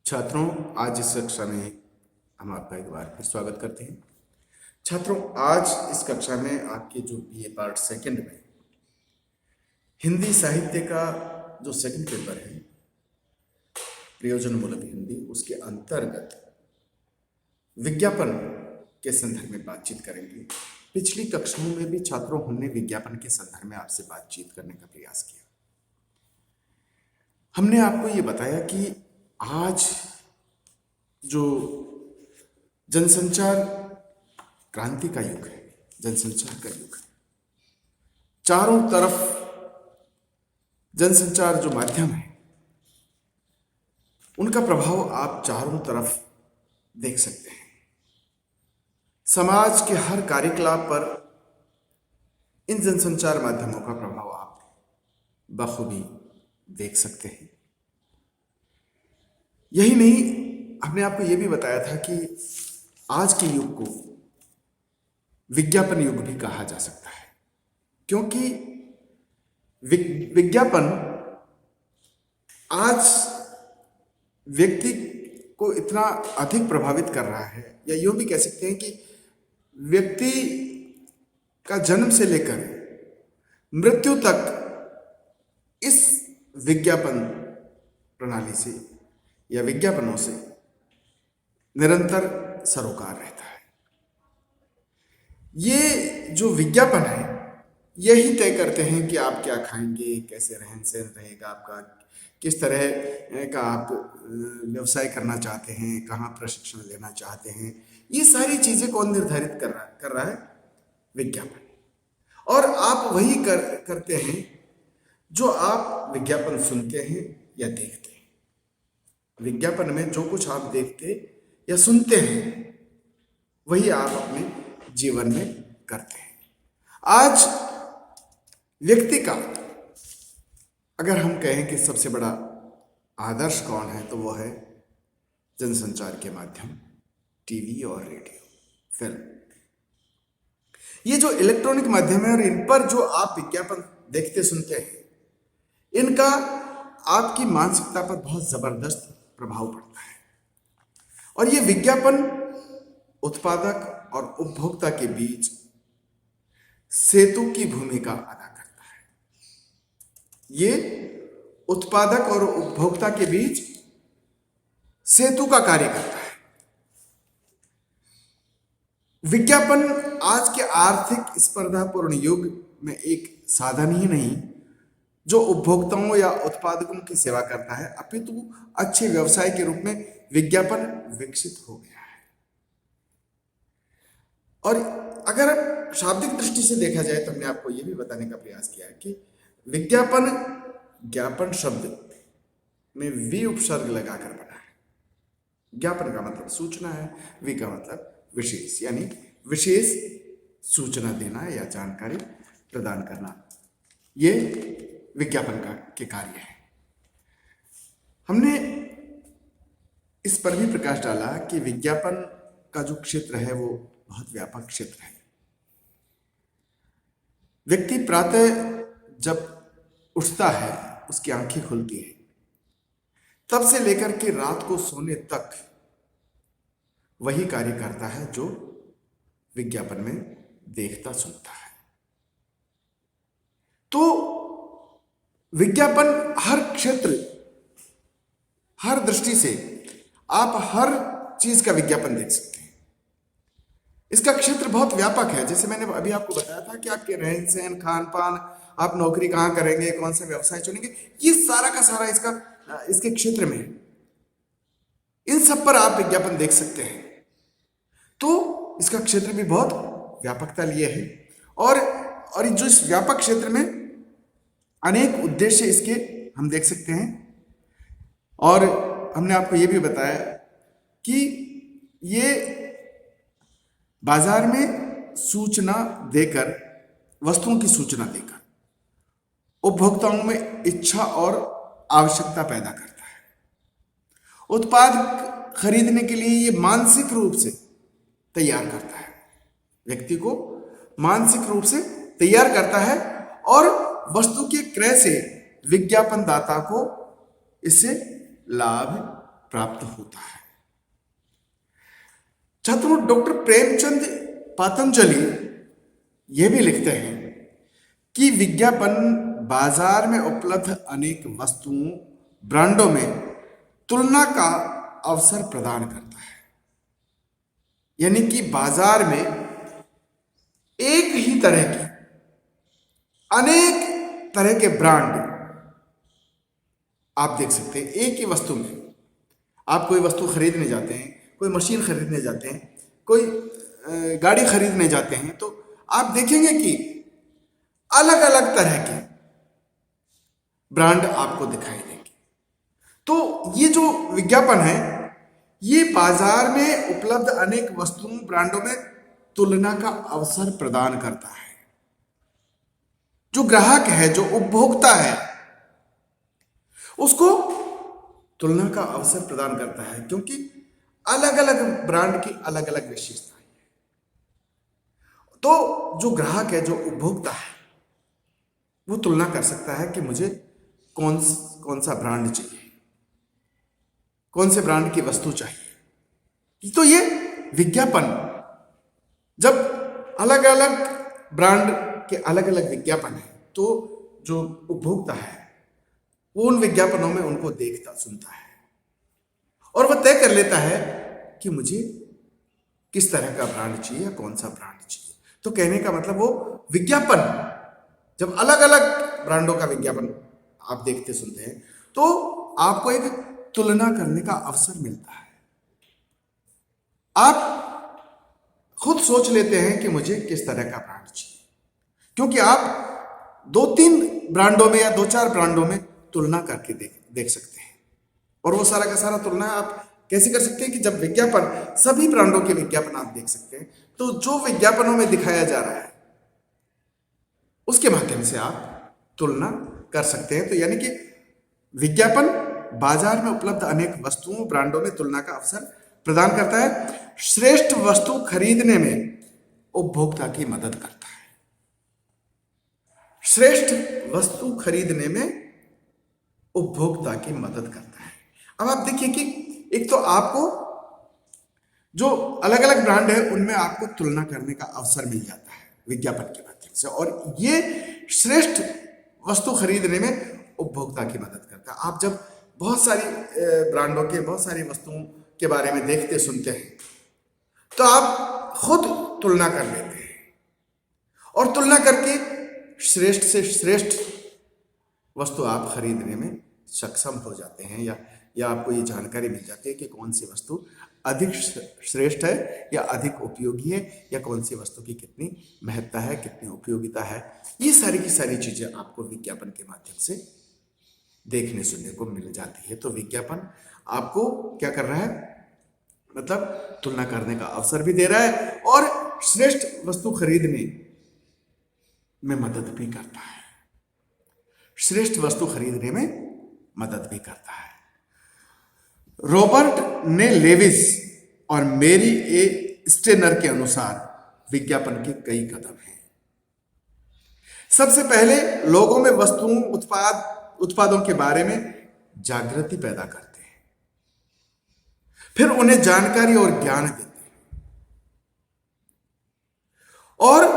छात्रों, आज इस कक्षा में हम आपका एक बार फिर स्वागत करते हैं। छात्रों, आज इस कक्षा में आपके जो बीए पार्ट सेकंड में हिंदी साहित्य का जो सेकंड पेपर है, प्रयोजनमूलक हिंदी, उसके अंतर्गत विज्ञापन के संदर्भ में बातचीत करेंगे। पिछली कक्षाओं में भी छात्रों हमने विज्ञापन के संदर्भ में आपसे बातचीत करने का प्रयास किया। हमने आपको ये बताया कि आज जो जनसंचार क्रांति का युग है, जनसंचार का युग है, चारों तरफ जनसंचार जो माध्यम है उनका प्रभाव आप चारों तरफ देख सकते हैं। समाज के हर कार्यकलाप पर इन जनसंचार माध्यमों का प्रभाव आप बखूबी देख सकते हैं। यही नहीं, हमने आपको यह भी बताया था कि आज के युग को विज्ञापन युग भी कहा जा सकता है, क्योंकि विज्ञापन आज व्यक्ति को इतना अधिक प्रभावित कर रहा है, या यूं भी कह सकते हैं कि व्यक्ति का जन्म से लेकर मृत्यु तक इस विज्ञापन प्रणाली से या विज्ञापनों से निरंतर सरोकार रहता है। ये जो विज्ञापन है यही तय करते हैं कि आप क्या खाएंगे, कैसे रहन सहन रहेगा आपका, किस तरह का आप व्यवसाय करना चाहते हैं, कहाँ प्रशिक्षण लेना चाहते हैं। ये सारी चीजें कौन निर्धारित कर रहा है? विज्ञापन। और आप वही करते हैं जो आप विज्ञापन सुनते हैं या देखते हैं। विज्ञापन में जो कुछ आप देखते या सुनते हैं वही आप अपने जीवन में करते हैं। आज व्यक्ति का अगर हम कहें कि सबसे बड़ा आदर्श कौन है, तो वो है जनसंचार के माध्यम, टीवी और रेडियो, फिल्म। ये जो इलेक्ट्रॉनिक माध्यम है और इन पर जो आप विज्ञापन देखते सुनते हैं, इनका आपकी मानसिकता पर बहुत जबरदस्त प्रभाव पड़ता है। और ये विज्ञापन उत्पादक और उपभोक्ता के बीच सेतु की भूमिका अदा करता है। ये उत्पादक और उपभोक्ता के बीच सेतु का कार्य करता है। विज्ञापन आज के आर्थिक स्पर्धापूर्ण युग में एक साधन ही नहीं जो उपभोक्ताओं या उत्पादकों की सेवा करता है, अपितु अच्छे व्यवसाय के रूप में विज्ञापन विकसित हो गया है। और अगर शाब्दिक दृष्टि से देखा जाए तो हमने आपको यह भी बताने का प्रयास किया है कि विज्ञापन ज्ञापन शब्द में वी उपसर्ग लगाकर बना है। ज्ञापन का मतलब सूचना है, वी का मतलब विशेष, यानी विशेष सूचना देना या जानकारी प्रदान करना, ये विज्ञापन के कार्य है। हमने इस पर भी प्रकाश डाला कि विज्ञापन का जो क्षेत्र है वो बहुत व्यापक क्षेत्र है। व्यक्ति प्रातः जब उठता है, उसकी आंखें खुलती है, तब से लेकर के रात को सोने तक वही कार्य करता है जो विज्ञापन में देखता सुनता है। तो विज्ञापन हर क्षेत्र, हर दृष्टि से आप हर चीज का विज्ञापन देख सकते हैं। इसका क्षेत्र बहुत व्यापक है। जैसे मैंने अभी आपको बताया था कि आपके रहन सहन, खान पान, आप नौकरी कहाँ करेंगे, कौन सा व्यवसाय चुनेंगे, ये सारा का सारा इसके क्षेत्र में है। इन सब पर आप विज्ञापन देख सकते हैं। तो इसका क्षेत्र भी बहुत व्यापकता लिए है। और जो इस व्यापक क्षेत्र में अनेक उद्देश्य इसके हम देख सकते हैं। और हमने आपको ये भी बताया कि ये बाजार में सूचना देकर, वस्तुओं की सूचना देकर उपभोक्ताओं में इच्छा और आवश्यकता पैदा करता है। उत्पाद खरीदने के लिए ये मानसिक रूप से तैयार करता है, व्यक्ति को मानसिक रूप से तैयार करता है। और वस्तु के क्रय से विज्ञापन दाता को इससे लाभ प्राप्त होता है। छात्रों, डॉक्टर प्रेमचंद पतंजलि ये भी लिखते हैं कि विज्ञापन बाजार में उपलब्ध अनेक वस्तुओं, ब्रांडों में तुलना का अवसर प्रदान करता है। यानी कि बाजार में एक ही तरह की अनेक तरह के ब्रांड आप देख सकते हैं। एक ही वस्तु में आप कोई वस्तु खरीदने जाते हैं, कोई मशीन खरीदने जाते हैं, कोई गाड़ी खरीदने जाते हैं, तो आप देखेंगे कि अलग अलग तरह के ब्रांड आपको दिखाई देंगे। तो ये जो विज्ञापन है, ये बाजार में उपलब्ध अनेक वस्तुओं, ब्रांडों में तुलना का अवसर प्रदान करता है। जो ग्राहक है, जो उपभोक्ता है, उसको तुलना का अवसर प्रदान करता है, क्योंकि अलग अलग ब्रांड की अलग अलग विशेषताएं हैं। तो जो ग्राहक है, जो उपभोक्ता है, वो तुलना कर सकता है कि मुझे कौन सा ब्रांड चाहिए, कौन से ब्रांड की वस्तु चाहिए। तो ये विज्ञापन, जब अलग अलग ब्रांड के अलग अलग विज्ञापन है, तो जो उपभोक्ता है वो उन विज्ञापनों में उनको देखता सुनता है और वह तय कर लेता है कि मुझे किस तरह का ब्रांड चाहिए या कौन सा ब्रांड चाहिए। तो कहने का मतलब, वो विज्ञापन, जब अलग अलग ब्रांडों का विज्ञापन आप देखते सुनते हैं, तो आपको एक तुलना करने का अवसर मिलता है। आप खुद सोच लेते हैं कि मुझे किस तरह का ब्रांड चाहिए, क्योंकि आप 2-3 ब्रांडों में या 2-4 ब्रांडों में तुलना करके देख सकते हैं। और वो सारा का सारा तुलना आप कैसे कर सकते हैं कि जब विज्ञापन, सभी ब्रांडों के विज्ञापन आप देख सकते हैं, तो जो विज्ञापनों में दिखाया जा रहा है उसके माध्यम से आप तुलना कर सकते हैं। तो यानी कि विज्ञापन बाजार में उपलब्ध अनेक वस्तुओं, ब्रांडों में तुलना का अवसर प्रदान करता है। श्रेष्ठ वस्तु खरीदने में उपभोक्ता की मदद करता है। श्रेष्ठ वस्तु खरीदने में उपभोक्ता की मदद करता है। अब आप देखिए कि एक तो आपको जो अलग अलग ब्रांड है उनमें आपको तुलना करने का अवसर मिल जाता है विज्ञापन के माध्यम से, और ये श्रेष्ठ वस्तु खरीदने में उपभोक्ता की मदद करता है। आप जब बहुत सारी ब्रांडों के, बहुत सारी वस्तुओं के बारे में देखते सुनते हैं, तो आप खुद तुलना कर लेते हैं और तुलना करके श्रेष्ठ से श्रेष्ठ वस्तु आप खरीदने में सक्षम हो जाते हैं, या आपको ये जानकारी मिल जाती है कि कौन सी वस्तु अधिक श्रेष्ठ है या अधिक उपयोगी है, या कौन सी वस्तु की कितनी महत्ता है, कितनी उपयोगिता है। ये सारी की सारी चीजें आपको विज्ञापन के माध्यम से देखने सुनने को मिल जाती है। तो विज्ञापन आपको क्या कर रहा है, मतलब तुलना करने का अवसर भी दे रहा है और श्रेष्ठ वस्तु खरीदने में मदद भी करता है। श्रेष्ठ वस्तु खरीदने में मदद भी करता है। रॉबर्ट ने लेविस और मेरी ए स्टेनर के अनुसार विज्ञापन के कई कदम हैं। सबसे पहले लोगों में वस्तुओं, उत्पादों के बारे में जागृति पैदा करते हैं, फिर उन्हें जानकारी और ज्ञान देते हैं और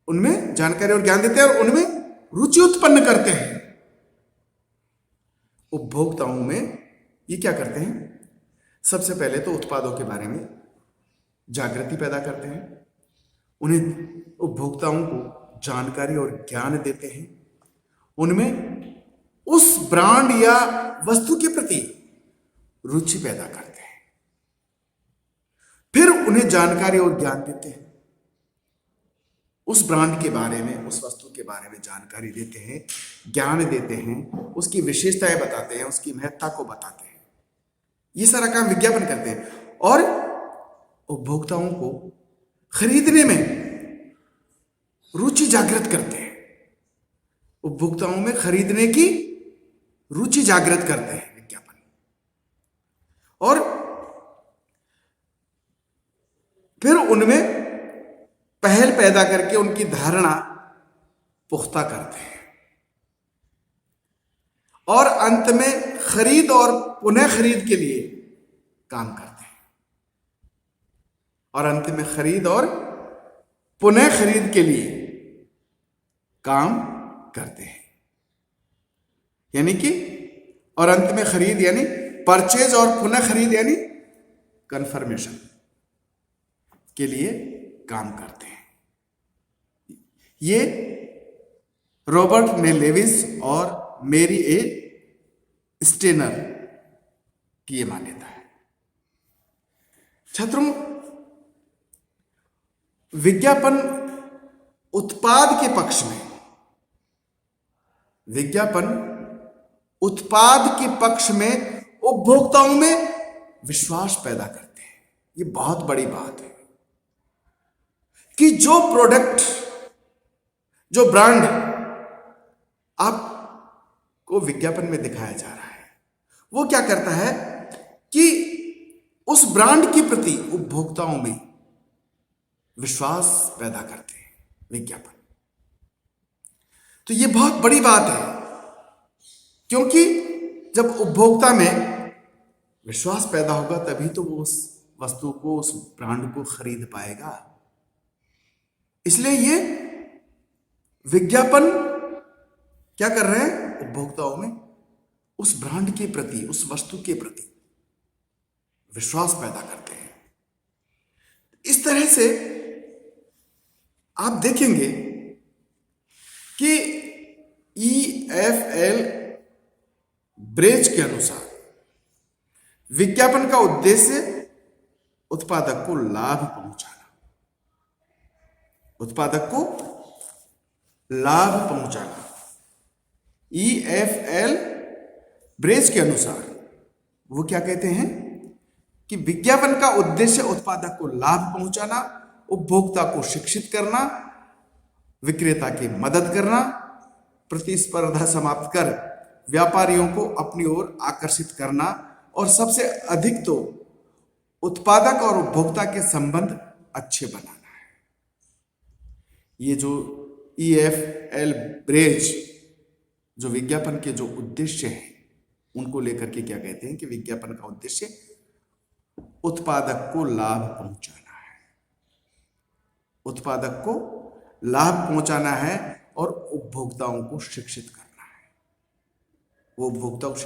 उनमें जानकारी और ज्ञान देते हैं और उनमें रुचि उत्पन्न करते हैं। उपभोक्ताओं में ये क्या करते हैं, सबसे पहले तो उत्पादों के बारे में जागृति पैदा करते हैं, उन्हें उपभोक्ताओं को जानकारी और ज्ञान देते हैं, उनमें उस ब्रांड या वस्तु के प्रति रुचि पैदा करते हैं, फिर उन्हें जानकारी और ज्ञान देते हैं, उस ब्रांड के बारे में, उस वस्तु के बारे में जानकारी देते हैं, ज्ञान देते हैं, उसकी विशेषताएं बताते हैं, उसकी महत्ता को बताते हैं। ये सारा काम विज्ञापन करते हैं और उपभोक्ताओं को खरीदने में रुचि जागृत करते हैं। उपभोक्ताओं में खरीदने की रुचि जागृत करते हैं विज्ञापन, और फिर उनमें पहल पैदा करके उनकी धारणा पुख्ता करते हैं और अंत में खरीद और पुनः खरीद के लिए काम करते हैं, और अंत में खरीद और पुनः खरीद के लिए काम करते हैं। यानी कि और अंत में खरीद यानी परचेज और पुनः खरीद यानी कंफर्मेशन के लिए काम करते हैं। ये रॉबर्ट ने लेविस और मेरी ए स्टेनर की ये मान्यता है। छात्रों, विज्ञापन उत्पाद के पक्ष में, विज्ञापन उत्पाद के पक्ष में उपभोक्ताओं में विश्वास पैदा करते हैं। ये बहुत बड़ी बात है कि जो प्रोडक्ट, जो ब्रांड आपको विज्ञापन में दिखाया जा रहा है, वो क्या करता है कि उस ब्रांड के प्रति उपभोक्ताओं में विश्वास पैदा करते हैं विज्ञापन। तो ये बहुत बड़ी बात है, क्योंकि जब उपभोक्ता में विश्वास पैदा होगा तभी तो वो उस वस्तु को, उस ब्रांड को खरीद पाएगा। इसलिए ये विज्ञापन क्या कर रहे हैं, उपभोक्ताओं में उस ब्रांड के प्रति, उस वस्तु के प्रति विश्वास पैदा करते हैं। इस तरह से आप देखेंगे कि EFL ब्रेज के अनुसार विज्ञापन का उद्देश्य उत्पादक को लाभ पहुंचाना, उत्पादक को लाभ पहुंचाना। EFL ब्रेज के अनुसार वो क्या कहते हैं कि विज्ञापन का उद्देश्य उत्पादक को लाभ पहुंचाना, उपभोक्ता को शिक्षित करना, विक्रेता की मदद करना, प्रतिस्पर्धा समाप्त कर व्यापारियों को अपनी ओर आकर्षित करना, और सबसे अधिक तो उत्पादक और उपभोक्ता के संबंध अच्छे बनाना है। ये जो EFL ब्रेज जो विज्ञापन के जो उद्देश्य हैं उनको लेकर के क्या कहते हैं कि विज्ञापन का उद्देश्य उत्पादक को लाभ पहुंचाना है, उत्पादक को लाभ पहुंचाना है और उपभोक्ताओं को शिक्षित करना है। वो उपभोक्ताओं को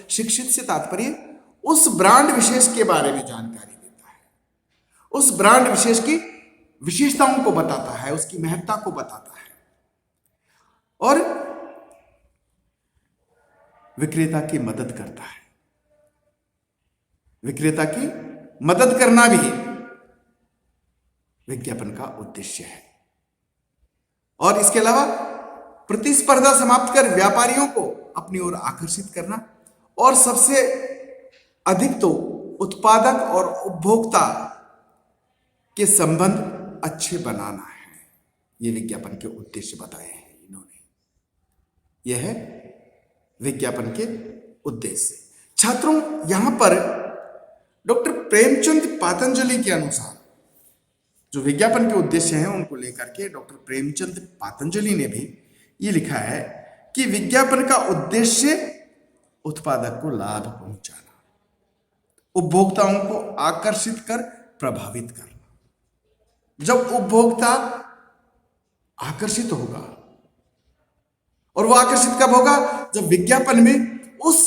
शिक्षित से तात्पर्य उस ब्रांड विशेष के बारे में जानकारी देता है, उस ब्रांड विशेष की विशेषताओं को बताता है, उसकी महत्ता को बताता है, और विक्रेता की मदद करता है। विक्रेता की मदद करना भी विज्ञापन का उद्देश्य है। और इसके अलावा प्रतिस्पर्धा समाप्त कर व्यापारियों को अपनी ओर आकर्षित करना, और सबसे अधिक तो उत्पादक और उपभोक्ता के संबंध अच्छे बनाना है। ये विज्ञापन के उद्देश्य बताए हैं इन्होंने। यह है विज्ञापन के उद्देश्य। छात्रों, यहां पर डॉक्टर प्रेमचंद पातंजलि के अनुसार जो विज्ञापन के उद्देश्य हैं उनको लेकर के डॉक्टर प्रेमचंद पातंजलि ने भी ये लिखा है कि विज्ञापन का उद्देश्य उत्पादक को लाभ पहुंचाना, उपभोक्ताओं को आकर्षित कर प्रभावित करना। जब उपभोक्ता आकर्षित होगा, और वो आकर्षित कब होगा, जब विज्ञापन में उस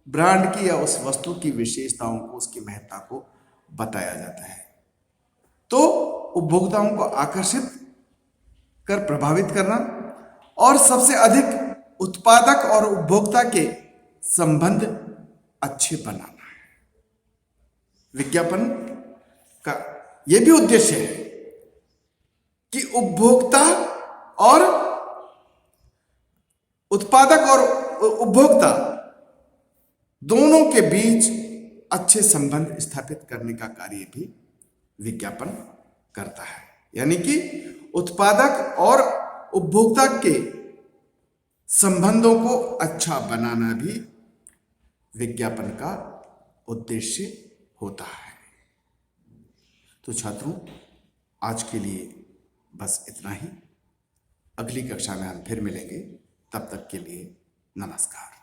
ब्रांड की या उस वस्तु की विशेषताओं को, उसकी महत्ता को बताया जाता है, तो उपभोक्ताओं को आकर्षित कर प्रभावित करना और सबसे अधिक उत्पादक और उपभोक्ता के संबंध अच्छे बनाना है। विज्ञापन का यह भी उद्देश्य है कि उपभोक्ता और उत्पादक और उपभोक्ता दोनों के बीच अच्छे संबंध स्थापित करने का कार्य भी विज्ञापन करता है। यानी कि उत्पादक और उपभोक्ता के संबंधों को अच्छा बनाना भी विज्ञापन का उद्देश्य होता है। तो छात्रों, आज के लिए बस इतना ही। अगली कक्षा में हम फिर मिलेंगे। तब तक के लिए नमस्कार।